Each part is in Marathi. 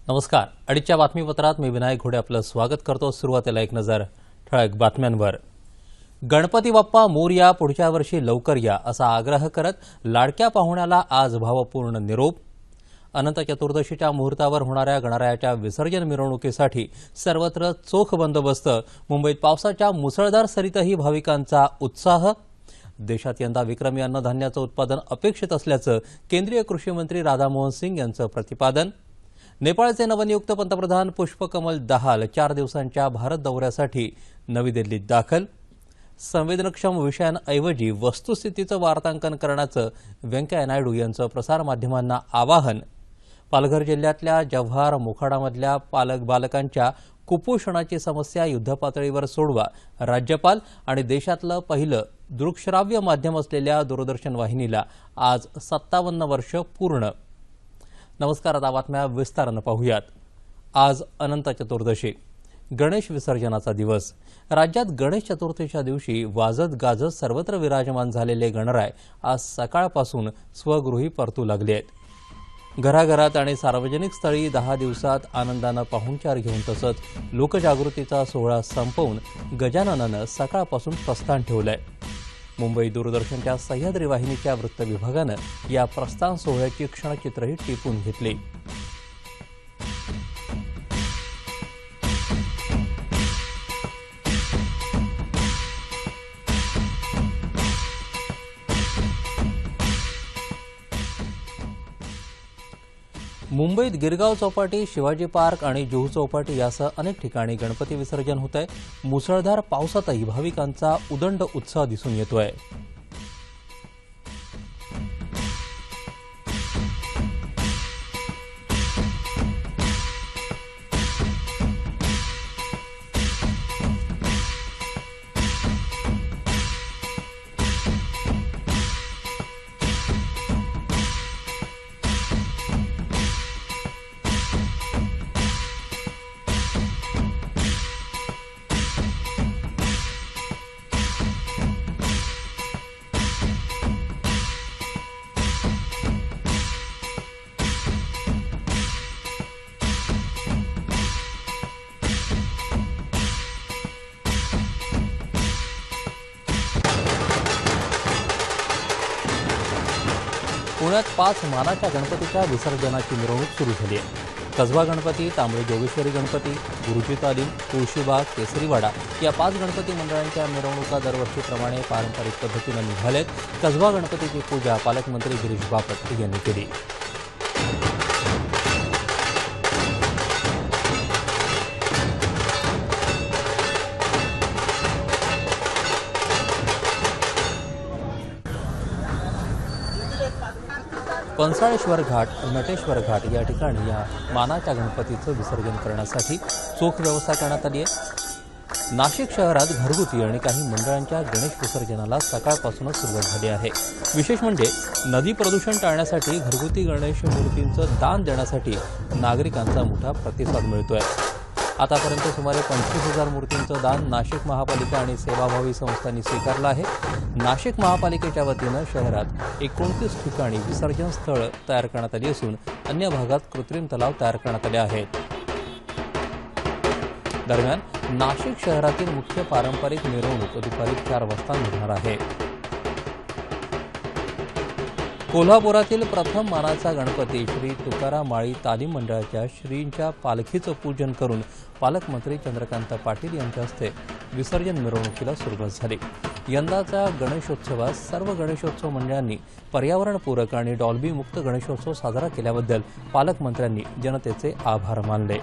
नमस्कार. अडीचच्या बातमीपत्रात मी विनायक घोडे आपलं स्वागत करतो. सुरुवातीला एक नजर ठळक बातम्यांवर. गणपती बाप्पा मोरया, पुढच्या वर्षी लवकर या असा आग्रह करत लाडक्या पाहुण्याला आज भावपूर्ण निरोप. अनंत चतुर्दशीच्या मुहूर्तावर होणाऱ्या गणरायाच्या विसर्जन मिरवणुकीसाठी सर्वत्र चोख बंदोबस्त. मुंबईत पावसाच्या मुसळधार सरीतही भाविकांचा उत्साह. देशात यंदा विक्रमी अन्नधान्याचं उत्पादन अपेक्षित असल्याचं केंद्रीय कृषी मंत्री राधामोहन सिंग यांचं प्रतिपादन. नेपाळचे नवनियुक्त पंतप्रधान पुष्पकमल दहाल 4 दिवसांच्या भारत दौऱ्यासाठी नवी दिल्लीत दाखल. संवेदनक्षम विषयांऐवजी वस्तुस्थितीचं वार्तांकन करण्याचं व्यंकय्या नायडू यांचं प्रसारमाध्यमांना आवाहन. पालघर जिल्ह्यातल्या जव्हार मोखाडामधल्या बालकांच्या कुपोषणाची समस्या युद्धपातळीवर सोडवा. राज्यपाल आणि देशातलं पहिलं दृकश्राव्य माध्यम असलेल्या दूरदर्शन वाहिनीला आज 57 वर्ष पूर्ण. नमस्कार. आता बातम्या विस्तारानं पाहूयात. आज अनंत चतुर्दशी, गणेश विसर्जनाचा दिवस. राज्यात गणेश चतुर्थीच्या दिवशी वाजत गाजत सर्वत्र विराजमान झालेले गणराय आज सकाळपासून स्वगृही परतू लागले आहेत. घराघरात आणि सार्वजनिक स्थळी 10 दिवसात आनंदानं पाहुणचार घेऊन तसंच लोकजागृतीचा सोहळा संपवून गजाननानं सकाळपासून प्रस्थान ठेवलंय. मुंबई दूरदर्शनच्या सह्याद्री वाहिनीच्या वृत्त विभागानं या प्रस्थान सोहळ्याची क्षणचित्रही टिपून घेतली. मुंबईत गिरगाव चौपाटी, शिवाजी पार्क आणि जुहू चौपाटी यासह अनेक ठिकाणी गणपती विसर्जन होत आहे. मुसळधार पावसातही भाविकांचा उदंड उत्साह दिसून येतोय. पुण्यात 5 मानाच्या गणपतीच्या विसर्जनाची मिरवणूक सुरू झाली आहे. कसबा गणपती, तांबडी जोगेश्वरी गणपती, गुरुजी तालीम, तुळशीबाग, केसरीवाडा या 5 गणपती मंडळांच्या मिरवणुका दरवर्षीप्रमाणे पारंपरिक पद्धतीनं निघाल्यात. कसबा गणपतीची पूजा पालकमंत्री गिरीश बापट यांनी केली. पंसाळेश्वर घाट, नटेश्वर घाट या ठिकाणी या मानाच्या गणपतीचं विसर्जन करण्यासाठी चोख व्यवस्था करण्यात आली आहे. नाशिक शहरात घरगुती आणि काही मंडळांच्या गणेश विसर्जनाला सकाळपासूनच सुरुवात झाली आहे. विशेष म्हणजे नदी प्रदूषण टाळण्यासाठी घरगुती गणेश मूर्तींचं दान देण्यासाठी नागरिकांचा मोठा प्रतिसाद मिळतोय. आतापर्यंत सुमारे 25,000 मूर्तींचं दान नाशिक महापालिका आणि सेवाभावी संस्थांनी स्वीकारलं आहे. नाशिक महापालिकेच्या वतीनं शहरात 29 ठिकाणी विसर्जन स्थळ तयार करण्यात आली असून अन्य भागात कृत्रिम तलाव तयार करण्यात आले आहेत. दरम्यान नाशिक शहरातील मुख्य पारंपरिक मिरवणूक दुपारी 4 वाजता निघणार आहे. कोल्हापुरातील प्रथम मानाचा गणपती श्री तुकाराम माळी तालीम मंडळाच्या श्रींच्या पालखीचं पूजन करून पालकमंत्री चंद्रकांत पाटील यांच्या हस्ते विसर्जन मिरवणुकीला सुरुवात झाली. यंदाच्या गणेशोत्सवात सर्व गणेशोत्सव मंडळांनी पर्यावरणपूरक आणि डॉल्बी मुक्त गणेशोत्सव साजरा केल्याबद्दल पालकमंत्र्यांनी जनतेचे आभार मानले.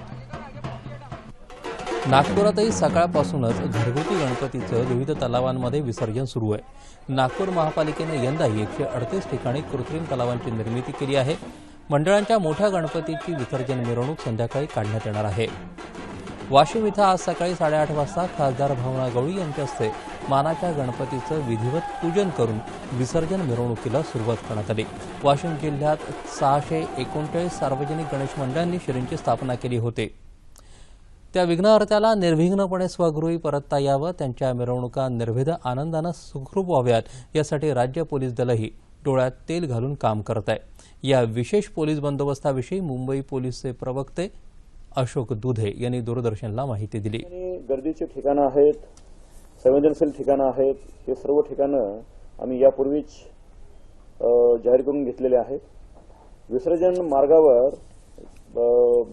नागपुरातही सकाळपासूनच घरगुती गणपतीचं विविध तलावांमध्ये विसर्जन सुरू आहे. नागपूर महापालिकेने यंदाही 138 ठिकाणी कृत्रिम तलावांची निर्मिती केली आहे. मंडळांच्या मोठ्या गणपतीची विसर्जन मिरवणूक संध्याकाळी काढण्यात येणार आहे. वाशिम इथं आज सकाळी 8:30 वाजता खासदार भावना गवळी यांच्या हस्ते मानाच्या गणपतीचं विधिवत पूजन करून विसर्जन मिरवणुकीला सुरुवात करण्यात आली. वाशिम जिल्ह्यात 639 सार्वजनिक गणेश मंडळांनी श्रींची स्थापना केली होती. त्या विघ्नहर्त्याला निर्विघ्नपणे स्वगृही परतता यावं, त्यांच्या मिरवणुका निर्भेद आनंदानं सुखरूप व्हाव्यात यासाठी राज्य पोलीस दलही डोळ्यात तेल घालून काम करत आहे. या विशेष पोलीस बंदोबस्ताविषयी मुंबई पोलीसचे प्रवक्ते अशोक दुधे यांनी दूरदर्शनला माहिती दिली. गर्दीची ठिकाणं आहेत, संवेदनशील ठिकाणं आहेत, हे सर्व ठिकाणं आम्ही यापूर्वीच जाहीर करून घेतलेले आहेत. विसर्जन मार्गावर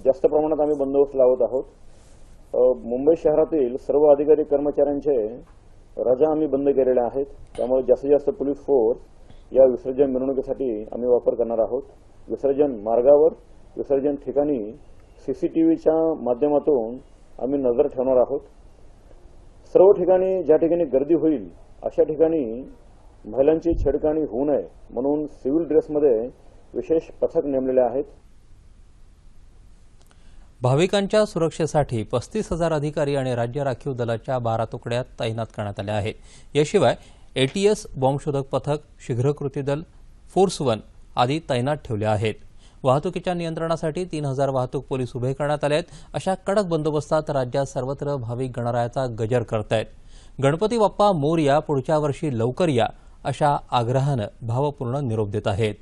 जास्त प्रमाणात आम्ही बंदोबस्त लावत आहोत. मुंबई शहरातील सर्व अधिकारी कर्मचाऱ्यांचे रजा आम्ही बंद केलेल्या आहेत. त्यामुळे जास्तीत जास्त पोलीस फोर्स या विसर्जन मिरवणुकीसाठी आम्ही वापर करणार आहोत. विसर्जन मार्गावर, विसर्जन ठिकाणी सीसीटीव्हीच्या माध्यमातून आम्ही नजर ठेवणार आहोत. सर्व ठिकाणी ज्या ठिकाणी गर्दी होईल अशा ठिकाणी महिलांची छेडखानी होऊ नये म्हणून सिव्हिल ड्रेसमध्ये विशेष पथक नेमलेले आहेत. भाविकांच्या सुरक्षेसाठी 35,000 अधिकारी आणि राज्य राखीव दलाच्या 12 तुकड्या तैनात करण्यात आल्या आहेत. याशिवाय एटीएस, बॉम्बशोधक पथक, शीघ्रकृती दल, फोर्स 1 आदी तैनात ठेवले आहेत. वाहतुकीच्या नियंत्रणासाठी 3,000 वाहतूक पोलीस उभे करण्यात आले आहेत. अशा कडक बंदोबस्तात राज्यात सर्वत्र भाविक गणरायाचा गजर करतायत. गणपती बाप्पा मोरया, पुढच्या वर्षी लवकर या अशा आग्रहानं भावपूर्ण निरोप देत आहेत.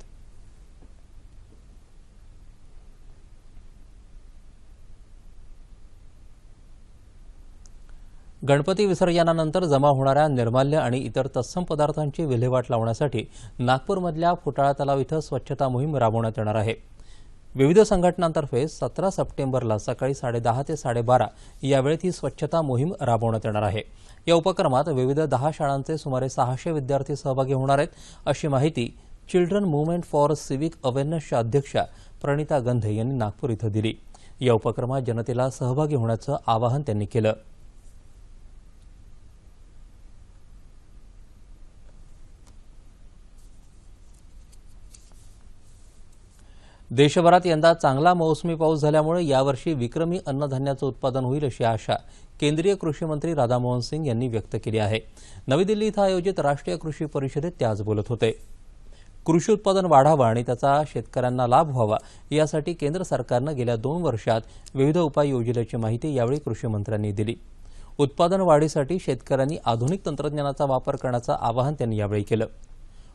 गणपती विसर्जनानंतर जमा होणाऱ्या निर्माल्य आणि इतर तत्सम पदार्थांची विल्हेवाट लावण्यासाठी नागपूरमधल्या फुटाळा तलाव इथं स्वच्छता मोहीम राबवण्यात येणार आहे. विविध संघटनांतर्फे 17 सप्टेंबरला सकाळी 10:30 ते 12:30 या वेळेत ही स्वच्छता मोहीम राबवण्यात येणार आहे. या उपक्रमात विविध 10 शाळांचे सुमारे 600 विद्यार्थी सहभागी होणार आहेत, अशी माहिती चिल्ड्रन मूव्हमेंट फॉर सिव्हिक अवेअरनेसच्या अध्यक्षा प्रणिता गंधे यांनी नागपूर इथं दिली. या उपक्रमात जनतेला सहभागी होण्याचं आवाहन त्यांनी केलं. देशभरात यंदा चांगला मोसमी पाऊस झाल्यामुळे यावर्षी विक्रमी अन्नधान्याचं उत्पादन होईल अशी आशा केंद्रीय कृषी मंत्री राधामोहन सिंग यांनी व्यक्त केली आहे. नवी दिल्ली इथं आयोजित राष्ट्रीय कृषी परिषदेत ते आज बोलत होते. कृषी उत्पादन वाढावं आणि त्याचा शेतकऱ्यांना लाभ व्हावा यासाठी केंद्र सरकारनं गेल्या 2 वर्षात विविध उपाय योजल्याची माहिती यावेळी कृषी मंत्र्यांनी दिली. उत्पादन वाढीसाठी शेतकऱ्यांनी आधुनिक तंत्रज्ञानाचा वापर करण्याचं आवाहन त्यांनी यावेळी केलं.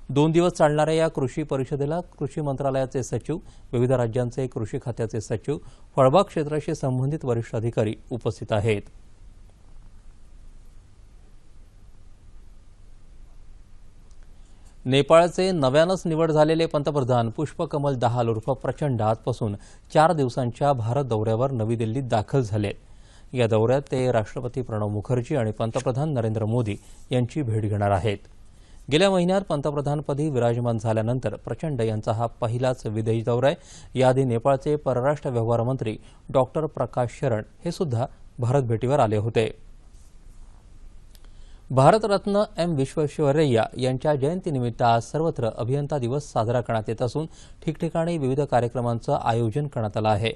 2 दिवस चालणाऱ्या या कृषी परिषदेला कृषी मंत्रालयाचे सचिव, विविध राज्यांचे कृषी खात्याचे सचिव, फळबाग क्षेत्राशी संबंधित वरिष्ठ अधिकारी उपस्थित आहेत. नेपाळचे नव्यानंच निवड झालेले पंतप्रधान पुष्पकमल दहाल उर्फ प्रचंड आजपासून 4 दिवसांच्या भारत दौऱ्यावर नवी दिल्लीत दाखल झाले. या दौऱ्यात ते राष्ट्रपती प्रणव मुखर्जी आणि पंतप्रधान नरेंद्र मोदी यांची भेट घेणार आहेत. गेल्या महिन्यात पंतप्रधानपदी विराजमान झाल्यानंतर प्रचंड यांचा हा पहिलाच विदेश दौरा आहे. याआधी नेपाळचे परराष्ट्र व्यवहार मंत्री डॉक्टर प्रकाश शरण हे सुद्धा भारत भेटीवर आले होते. भारतरत्न एम विश्वेश्वरय्या यांच्या जयंतीनिमित्त आज सर्वत्र अभियंता दिवस साजरा करण्यात येत असून ठिकठिकाणी विविध कार्यक्रमांचं आयोजन करण्यात आलं आहे.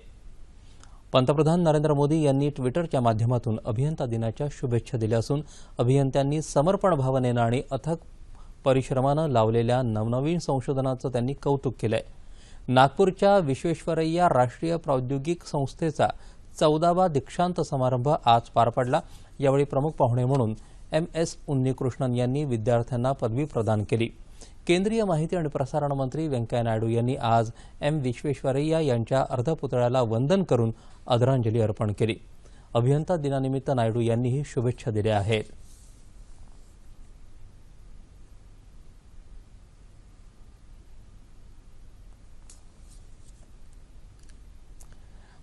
पंतप्रधान नरेंद्र मोदी यांनी ट्विटरच्या माध्यमातून अभियंता दिनाच्या शुभेच्छा दिल्या असून अभियंत्यांनी समर्पण भावनेनं आणि अथक परिश्रमानं लावलेल्या नवनवीन संशोधनाचं त्यांनी कौतुक केलंय. नागपूरच्या विश्वेश्वरय्या राष्ट्रीय प्रौद्योगिक संस्थेचा 14वा दीक्षांत समारंभ आज पार पडला. यावेळी प्रमुख पाहुणे म्हणून MS उन्नीकृष्णन यांनी विद्यार्थ्यांना पदवी प्रदान केली. केंद्रीय माहिती आणि प्रसारण मंत्री व्यंकय्या नायडू यांनी आज M विश्वेश्वरय्या यांच्या अर्धपुतळ्याला वंदन करून आदरांजली अर्पण केली. अभियंता दिनानिमित्त नायडू यांनीही शुभेच्छा दिल्या आहेत.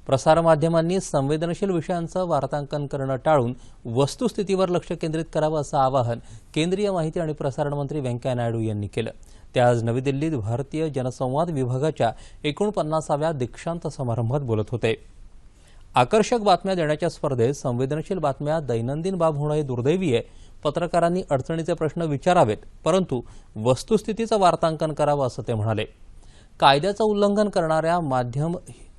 प्रसारमाध्यमांनी संवेदनशील विषयांचं वार्तांकन करणं टाळून वस्तुस्थितीवर लक्ष केंद्रित करावं असं आवाहन केंद्रीय माहिती आणि प्रसारण मंत्री व्यंकय्या नायडू यांनी केलं. ते आज नवी दिल्लीत भारतीय जनसंवाद विभागाच्या 49व्या दीक्षांत समारंभात बोलत होते. आकर्षक बातम्या देण्याच्या स्पर्धेत संवेदनशील बातम्या दैनंदिन बाब होणं हे दुर्दैवी आहे. पत्रकारांनी अडचणीचे प्रश्न विचारावेत, परंतु वस्तुस्थितीचं वार्तांकन करावं असं ते म्हणाले. कायद्याचं उल्लंघन करणाऱ्या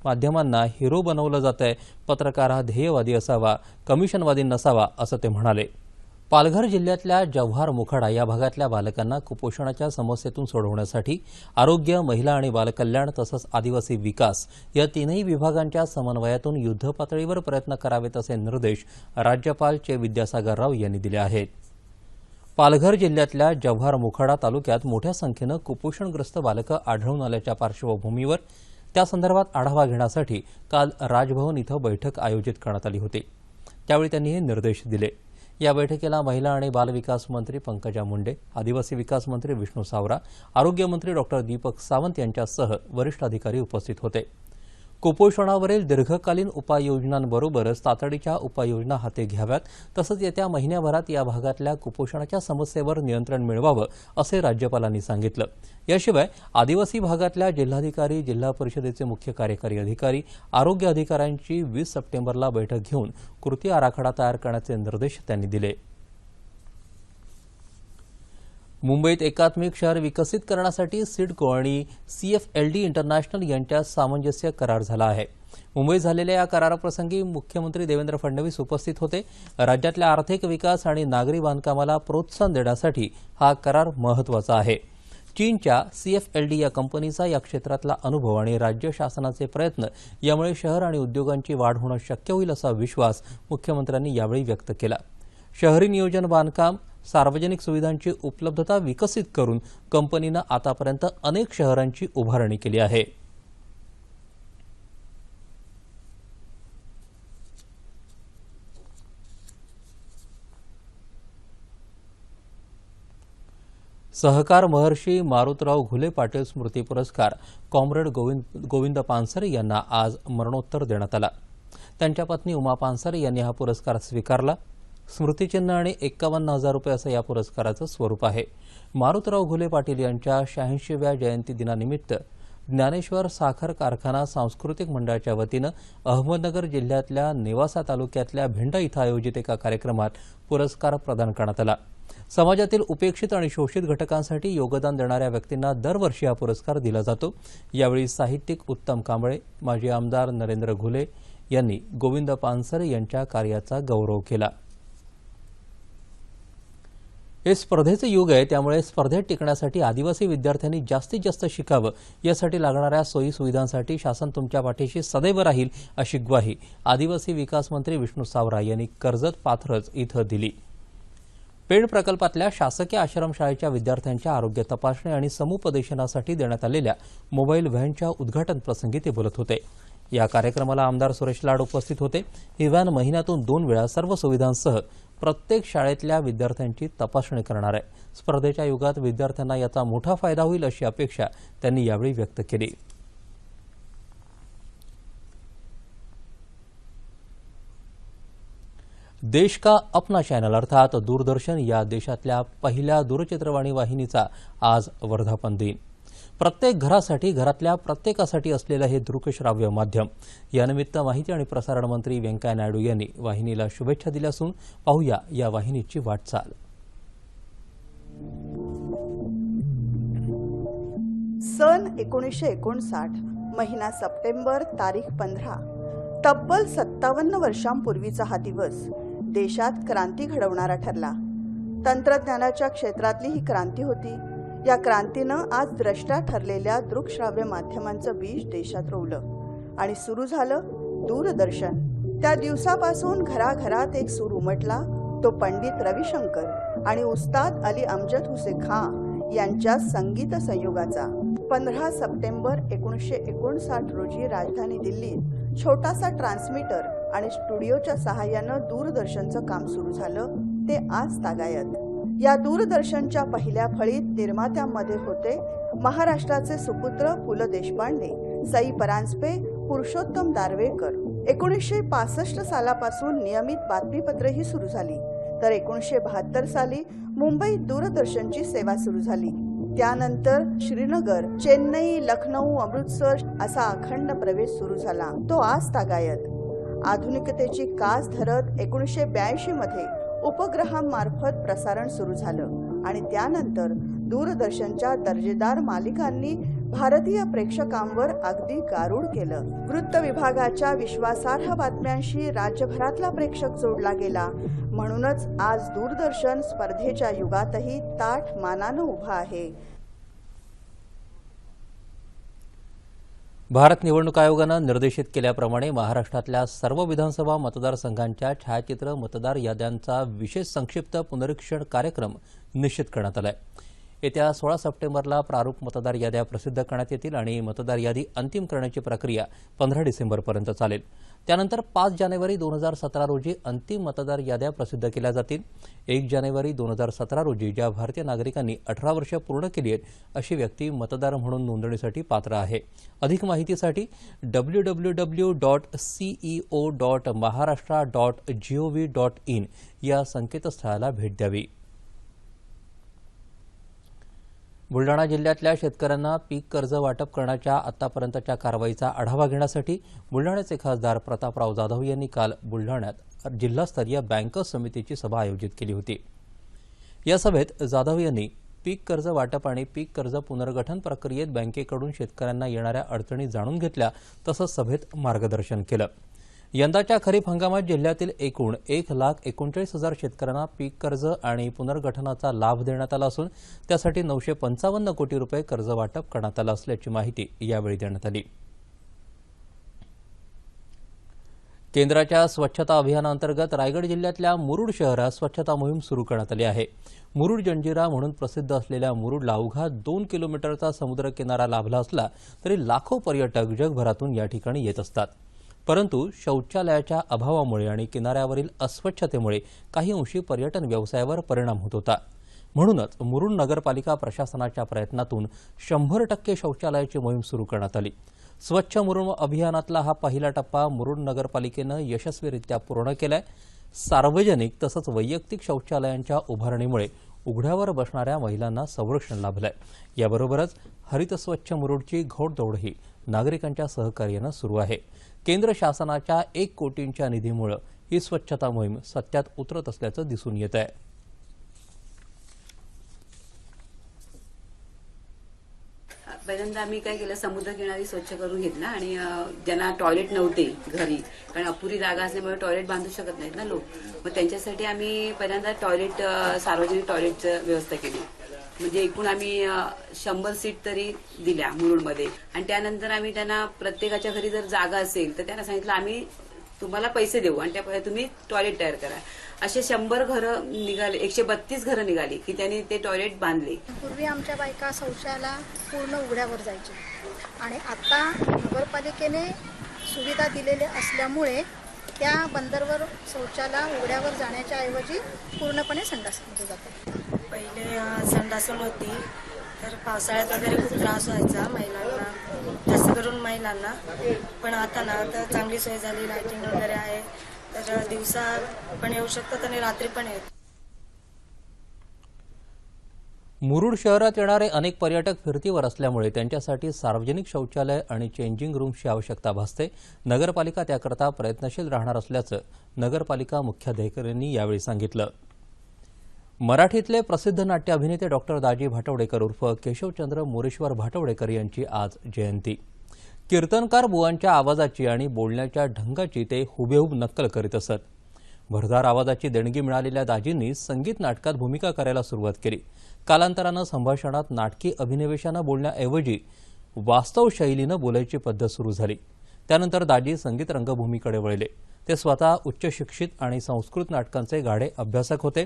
माध्यमांना हिरो बनवलं जातंय. पत्रकार हा ध्येयवादी असावा, कमिशनवादी नसावा असं ते म्हणाले. पालघर जिल्ह्यातल्या जव्हार मुखाडा या भागातल्या बालकांना कुपोषणाच्या समस्येतून सोडवण्यासाठी आरोग्य, महिला आणि बालकल्याण तसंच आदिवासी विकास या तीनही विभागांच्या समन्वयातून युद्धपातळीवर प्रयत्न करावेत असे निर्देश राज्यपाल चे विद्यासागर राव यांनी दिले आहेत. पालघर जिल्ह्यातल्या जव्हार मुखाडा तालुक्यात मोठ्या संख्येनं कुपोषणग्रस्त बालकं आढळून आल्याच्या पार्श्वभूमीवर त्या संदर्भात आढावा घेण्यासाठी काल राजभवन इथं बैठक आयोजित करण्यात आली होती। त्यावेळी त्यांनी हे निर्देश दिले। या बैठकीला महिला आणि बालविकास मंत्री पंकजा मुंडे, आदिवासी विकास मंत्री विष्णू सावरा, आरोग्यमंत्री डॉ. दीपक सावंत यांच्यासह वरिष्ठ अधिकारी उपस्थित होते। कुपोषणावरील दीर्घकालीन उपाययोजनांबरोबरच तातडीच्या उपाययोजना हाती घ्याव्यात, तसंच येत्या महिन्याभरात या भागातल्या कुपोषणाच्या समस्येवर नियंत्रण मिळवावं, असे राज्यपालांनी सांगितलं। याशिवाय आदिवासी भागातल्या जिल्हाधिकारी, जिल्हा परिषदेचे मुख्य कार्यकारी अधिकारी, आरोग्य अधिकाऱ्यांची 20 सप्टेंबरला बैठक घेऊन कृती आराखडा तयार करण्याचे निर्देश त्यांनी दिले। मुंबईत एकात्मिक शहर विकसित करण्यासाठी सिडको आणि CFLD इंटरनॅशनल यांच्यात सामंजस्य करार झाला आहे। मुंबईत झालेल्या या कराराप्रसंगी मुख्यमंत्री देवेंद्र फडणवीस उपस्थित होते। राज्यातल्या आर्थिक विकास आणि नागरी बांधकामाला प्रोत्साहन देण्यासाठी हा करार महत्त्वाचा आहे। चीनच्या CFLD या कंपनीचा या क्षेत्रातला अनुभव आणि राज्य शासनाचे प्रयत्न यामुळे शहर आणि उद्योगांची वाढ होणं शक्य होईल असा विश्वास मुख्यमंत्र्यांनी यावेळी व्यक्त केला। शहरी नियोजन, बांधकाम, सार्वजनिक सुविधांची उपलब्धता विकसित करून कंपनीनं आतापर्यंत अनेक शहरांची उभारणी केली आहे। सहकार महर्षी मारुतराव घुले पाटील स्मृती पुरस्कार कॉम्रेड गोविंद पानसरे यांना आज मरणोत्तर देण्यात आला। त्यांच्या पत्नी उमा पानसरे यांनी हा पुरस्कार स्वीकारला। स्मृतिचिन्ह आणि 51,000 रुपये असं या पुरस्काराचं स्वरूप आहे। मारुतराव घुले पाटील यांच्या 86व्या जयंती दिनानिमित्त ज्ञानेश्वर साखर कारखाना सांस्कृतिक मंडळाच्या वतीनं अहमदनगर जिल्ह्यातल्या नेवासा तालुक्यातल्या भेंडा इथं आयोजित एका कार्यक्रमात पुरस्कार प्रदान करण्यात आला। समाजातील उपेक्षित आणि शोषित घटकांसाठी योगदान देणाऱ्या व्यक्तींना दरवर्षी हा पुरस्कार दिला जातो। यावेळी साहित्यिक उत्तम कांबळे, माजी आमदार नरेंद्र घुले यांनी गोविंद पानसरे यांच्या कार्याचा गौरव केला। हे स्पर्धेचे युग आहे, त्यामुळे स्पर्धेत टिकण्यासाठी आदिवासी विद्यार्थ्यांनी जास्तीत जास्त शिकावं, यासाठी लागणाऱ्या सोयी सुविधांसाठी शासन तुमच्या पाठीशी सदैव राहील, अशी ग्वाही आदिवासी विकास मंत्री विष्णू सावरा यांनी कर्जत पाथरज इथं दिली। पेण प्रकल्पातल्या शासकीय आश्रमशाळेच्या विद्यार्थ्यांच्या आरोग्य तपासणी आणि समुपदेशनासाठी देण्यात आलेल्या मोबाईल व्हॅनच्या उद्घाटन प्रसंगी ते बोलत होते। या कार्यक्रमाला आमदार सुरेश लाड उपस्थित होते। ही व्हॅन महिन्यातून 2 वेळा सर्व सुविधांसह प्रत्येक शाळेतल्या विद्यार्थ्यांची तपासणी करणार आहे। स्पर्धेच्या युगात विद्यार्थ्यांना याचा मोठा फायदा होईल, अशी अपेक्षा त्यांनी यावेळी व्यक्त केली। देश का अपना चॅनल अर्थात दूरदर्शन या देशातल्या पहिल्या दूरचित्रवाणी वाहिनीचा आज वर्धापन दिन। प्रत्येक घरासाठी, घरातल्या प्रत्येकासाठी असलेलं हे दृकश्राव्य माध्यम। यानिमित्त माहिती आणि प्रसारण मंत्री व्यंकय्या नायडू यांनी वाहिनीला शुभेच्छा दिल्या असून पाहूया या वाहिनीची वाटचाल। सन 1959, महिना सप्टेंबर, तारीख 15। तब्बल 57 वर्षांपूर्वीचा हा दिवस देशात क्रांती घडवणारा ठरला। तंत्रज्ञानाच्या क्षेत्रातली ही क्रांती होती। या क्रांतीनं आज द्रष्टा ठरलेल्या दृकश्राव्य माध्यमांचं बीज देशात रोवलं आणि सुरू झालं दूरदर्शन। त्या दिवसापासून घराघरात एक सूर उमटला, तो पंडित रविशंकर आणि उस्ताद अली अमजद हुसेन खां यांच्या संगीत संयोगाचा। 15 सप्टेंबर 1959 रोजी राजधानी दिल्लीत छोटासा ट्रान्समीटर आणि स्टुडिओच्या सहाय्यानं दूरदर्शनचं काम सुरू झालं, ते आज तागायत। या दूरदर्शनच्या पहिल्या फळीत निर्मात्यांमध्ये होते महाराष्ट्राचे सुपुत्र पु ल देशपांडे, सई परांजपे, पुरुषोत्तम दारव्हेकर। 1965 सालापासून नियमित बातमीपत्रही सुरू झाली, तर 1972 साली मुंबईत दूरदर्शनची सेवा सुरू झाली। त्यानंतर श्रीनगर, चेन्नई, लखनौ, अमृतसर असा अखंड प्रवेश सुरू झाला, तो आज तागायत। आधुनिकतेची कास धरत 1982 मध्ये उपग्रहांमार्फत प्रसारण सुरू झालं आणि त्यानंतर दूरदर्शनच्या दर्जेदार मालिकांनी भारतीय प्रेक्षकांवर अगदी गारूड केलं। वृत्त विभागाच्या विश्वासार्ह बातम्यांशी राज्यभरातला प्रेक्षक जोडला गेला, म्हणूनच आज दूरदर्शन स्पर्धेच्या युगातही ताठ मानानं उभा आहे। भारत निवडणूक आयोगानं निर्देशित केल्याप्रमाणे महाराष्ट्रातल्या सर्व विधानसभा मतदारसंघांच्या छायाचित्र मतदार याद्यांचा विशेष संक्षिप्त पुनरीक्षण कार्यक्रम निश्चित करण्यात आलाय। येत्या 16 सप्टेंबरला प्रारूप मतदार याद्या प्रसिद्ध करण्यात येतील आणि मतदार यादी अंतिम करण्याची प्रक्रिया 15 डिसेंबरपर्यंत चालेल. त्यानंतर 5 जानेवारी 2017 रोजी अंतिम मतदार याद्या प्रसिद्ध केल्या जातील. 1 जानेवारी 2017 रोजी ज्या भारतीय नागरिकांनी 18 वर्ष पूर्ण केली आहेत अशी व्यक्ती मतदार म्हणून नोंदणीसाठी पात्र आहे. अधिक माहितीसाठी www.ceo.maharashtra.gov.in या संकेतस्थळाला भेट द्यावी. बुलडाणा जिल्ह्यातल्या शेतकऱ्यांना पीक कर्ज वाटप करण्याच्या आतापर्यंतच्या कारवाईचा आढावा घेण्यासाठी बुलडाण्याचे खासदार प्रतापराव जाधव यांनी काल बुलडाण्यात जिल्हास्तरीय बँकर्स समितीची सभा आयोजित केली होती. या सभेत जाधव यांनी पीक कर्ज वाटप आणि पीक कर्ज पुनर्गठन प्रक्रियेत बँकेकडून शेतकऱ्यांना येणाऱ्या अडचणी जाणून घेतल्या. तसंच सभेत मार्गदर्शन केलं. यंदाच्या खरीप हंगामात जिल्ह्यातील एकूण 1,39,000 शेतकऱ्यांना पीक कर्ज आणि पुनर्गठनाचा लाभ देण्यात आला असून त्यासाठी 955 कोटी रुपये कर्ज वाटप करण्यात आलं असल्याची माहिती यावेळी देण्यात आली. केंद्राच्या स्वच्छता अभियानाअंतर्गत रायगड जिल्ह्यातल्या मुरुड शहरात स्वच्छता मोहीम सुरू करण्यात आली आहे. मुरुड जंजिरा म्हणून प्रसिद्ध असलेल्या मुरुडला अवघा 2 किलोमीटरचा समुद्रकिनारा लाभला असला तरी लाखो पर्यटक जगभरातून या ठिकाणी येत असतात. परंतु शौचालयाच्या अभावामुळे आणि किनाऱ्यावरील अस्वच्छतेमुळे काही अंशी पर्यटन व्यवसायावर परिणाम होत होता. म्हणूनच मुरुड नगरपालिका प्रशासनाच्या प्रयत्नातून 100% शौचालयाची मोहीम सुरू करण्यात आली. स्वच्छ मुरुड अभियानातला हा पहिला टप्पा मुरुड नगरपालिकेनं यशस्वीरित्या पूर्ण केलाय. सार्वजनिक तसंच वैयक्तिक शौचालयांच्या उभारणीमुळे उघड्यावर बसणाऱ्या महिलांना संरक्षण लाभलंय. याबरोबरच हरित स्वच्छ मुरुडची घोडदौडही नागरिकांच्या सहकार्यानं सुरू आहे. केंद्र शासनाच्या 1 कोटींच्या निधीमुळे ही स्वच्छता मोहीम सत्यात उतरत असल्याचं दिसून येत आहे. पहिल्यांदा आम्ही काय केलं, समुद्रकिनारी स्वच्छ करून घेतला आणि ज्यांना टॉयलेट नव्हते घरी, कारण अपुरी जागा असल्यामुळे टॉयलेट बांधू शकत नाहीत ना लोक, मग त्यांच्यासाठी आम्ही पहिल्यांदा टॉयलेट सार्वजनिक टॉयलेटची व्यवस्था केली. म्हणजे एकूण आम्ही 100 सीट तरी दिल्या मुरुडमध्ये. आणि त्यानंतर आम्ही त्यांना प्रत्येकाच्या घरी जर जागा असेल तर त्यांना सांगितलं आम्ही तुम्हाला पैसे देऊ आणि त्या तुम्ही टॉयलेट तयार करा. असे 100 घरं निघाले, 132 घरं निघाली की त्यांनी ते टॉयलेट बांधले. पूर्वी आमच्या बायका शौचाला पूर्ण उघड्यावर जायचे आणि आता नगरपालिकेने सुविधा दिलेल्या असल्यामुळे त्या बंदरवर शौचाला उघड्यावर जाण्याच्या ऐवजी पूर्णपणे संडासमध्ये जातात. पहिले संडासन होती तर पावसाळ्यात वगैरे खूप त्रास व्हायचा महिलांना, जास्त करून महिलांना. पण आता ना तर चांगली सोय झाली, लाईटिंग वगैरे आहे, तर दिवसा पण येऊ शकतात आणि रात्री पण येतात. मुरुड शहरात येणारे अनेक पर्यटक फिरतीवर असल्यामुळे त्यांच्यासाठी सार्वजनिक शौचालय आणि चेंजिंग रूम्सची आवश्यकता भासते. नगरपालिका त्याकरता प्रयत्नशील राहणार असल्याचं नगरपालिका मुख्याधिकाऱ्यांनी यावेळी सांगितलं. मराठीतले प्रसिद्ध नाट्य अभिनेते डॉक्टर दाजी भाटवडेकर उर्फ केशवचंद्र मोरेश्वर भाटवडेकर यांची आज जयंती. कीर्तनकार बुवांच्या आवाजाची आणि बोलण्याच्या ढंगाची ते हुबेहूब नक्कल करीत असत. भरदार आवाजाची देणगी मिळालेल्या दाजींनी संगीत नाटकात भूमिका करायला सुरुवात केली. कालांतरानं संभाषणात नाटकी अभिनिवेशानं बोलण्याऐवजी वास्तव शैलीनं बोलायची पद्धत सुरू झाली. त्यानंतर दाजी संगीत रंगभूमीकडे वळले. ते स्वतः उच्च शिक्षित आणि संस्कृत नाटकांचे गाढे अभ्यासक होते.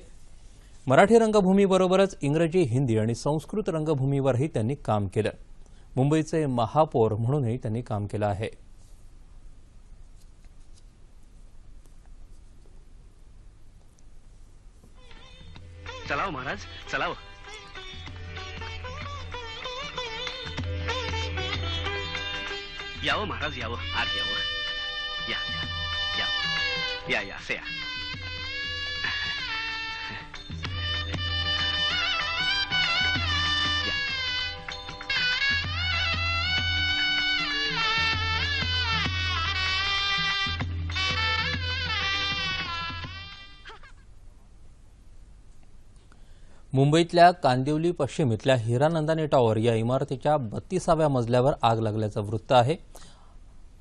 मराठी रंगभूमीबरोबरच इंग्रजी, हिंदी आणि संस्कृत रंगभूमीवरही त्यांनी काम केलं. मुंबईचे महापौर म्हणूनही त्यांनी काम केलं आहे. चलाव महाराज, चलाव. यावं महाराज, यावं, आत यावं. या या या या या से या. मुंबईतल्या कांदिवली पश्चिम इथल्या हिरानंदानी टॉवर या इमारतीच्या 32व्या मजल्यावर आग लागल्याचं वृत्त आहे.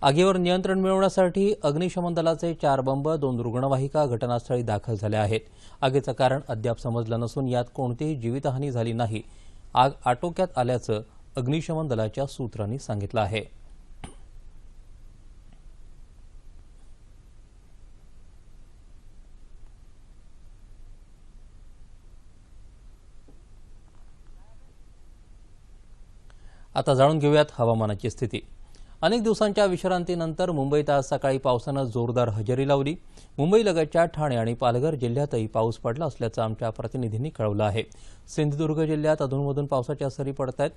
आगीवर नियंत्रण मिळवण्यासाठी अग्निशमन दलाचे 4 बंब, 2 रुग्णवाहिका घटनास्थळी दाखल झाल्या आहेत. आगीचं कारण अद्याप समजलं नसून यात कोणतीही जीवितहानी झाली नाही. आग आटोक्यात आल्याचं अग्निशमन दलाच्या सूत्रांनी सांगितलं आहे. आता जाणून घेऊयात हवामानाची स्थिती. अनेक दिवसांच्या विश्रांतीनंतर मुंबईत आज सकाळी पावसानं जोरदार हजेरी लावली. मुंबईलगतच्या ठाणे आणि पालघर जिल्ह्यातही पाऊस पडला असल्याचं आमच्या प्रतिनिधींनी कळवलं आहे. सिंधुदुर्ग जिल्ह्यात अधूनमधून पावसाच्या सरी पडत आहेत.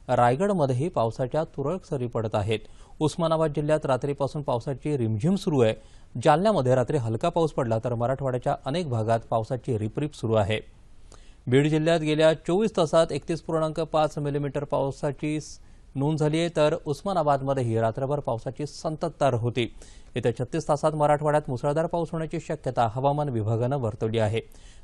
रायगडमध्येही पावसाच्या तुरळक सरी पडत आहेत. उस्मानाबाद जिल्ह्यात रात्रीपासून पावसाची रिमझिम सुरू आहे. जालन्यामध्ये रात्री हलका पाऊस पडला तर मराठवाड्याच्या अनेक भागात पावसाची रिपरिप सुरू आहे. बीड जिल्ह्यात गेल्या 24 तासात 31.5 मिलीमीटर पावसाची नोंद झाली आहे, तर उस्मानाबादमध्येही रात्रभर पावसाची संततधार होती. येत्या 36 तासात मराठवाड्यात मुसळधार पाऊस होण्याची शक्यता हवामान विभागानं वर्तवली आहे.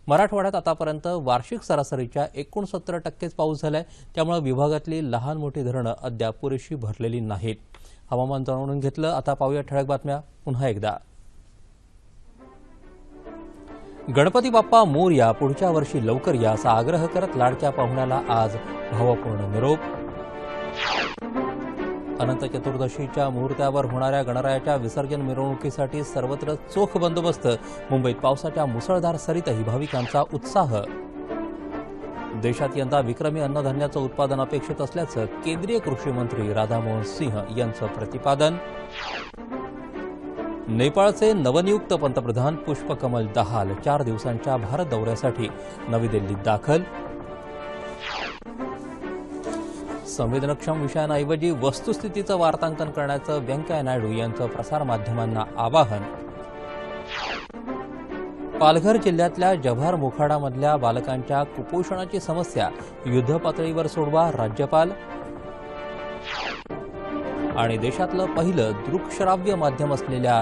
मराठवाड्यात आतापर्यंत वार्षिक सरासरीच्या 69% पाऊस झालाय. त्यामुळे विभागातली लहान मोठी धरणं अद्याप पुरेशी भरलेली नाहीत. हवामान जाणून घेतलं. आता पाहूया ठळक बातम्या पुन्हा एकदा. गणपती बाप्पा मोरया, पुढच्या वर्षी लवकर या असा आग्रह करत लाडक्या पाहुण्याला आज भावपूर्ण निरोप. अनंत चतुर्दशीच्या मुहूर्तावर होणाऱ्या गणरायाच्या विसर्जन मिरवणुकीसाठी सर्वत्र चोख बंदोबस्त. मुंबईत पावसाच्या मुसळधार सरीतही भाविकांचा उत्साह. देशात यंदा विक्रमी अन्नधान्याचं उत्पादन अपेक्षित असल्याचं केंद्रीय कृषी मंत्री राधामोहन सिंह यांचं प्रतिपादन. नेपाळचे नवनियुक्त पंतप्रधान पुष्पकमल दहाल 4 दिवसांच्या भारत दौऱ्यासाठी नवी दिल्लीत दाखल. संवेदनक्षम विषयांऐवजी वस्तुस्थितीचं वार्तांकन करण्याचं व्यंकय्या नायडू यांचं प्रसारमाध्यमांना आवाहन. पालघर जिल्ह्यातल्या जव्हार मोखाडामधल्या बालकांच्या कुपोषणाची समस्या युद्धपातळीवर सोडवा, राज्यपाल. आणि देशातलं पहिलं दृकश्राव्य माध्यम असलेल्या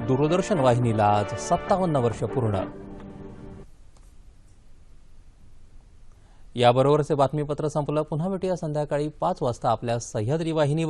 दूरदर्शन वाहिनीला आज 57 वर्ष पूर्ण. याबरोबरचे बातमीपत्र संपलं. पुन्हा भेटूया संध्याकाळी 5 वाजता आपल्या सह्याद्री वाहिनीवर.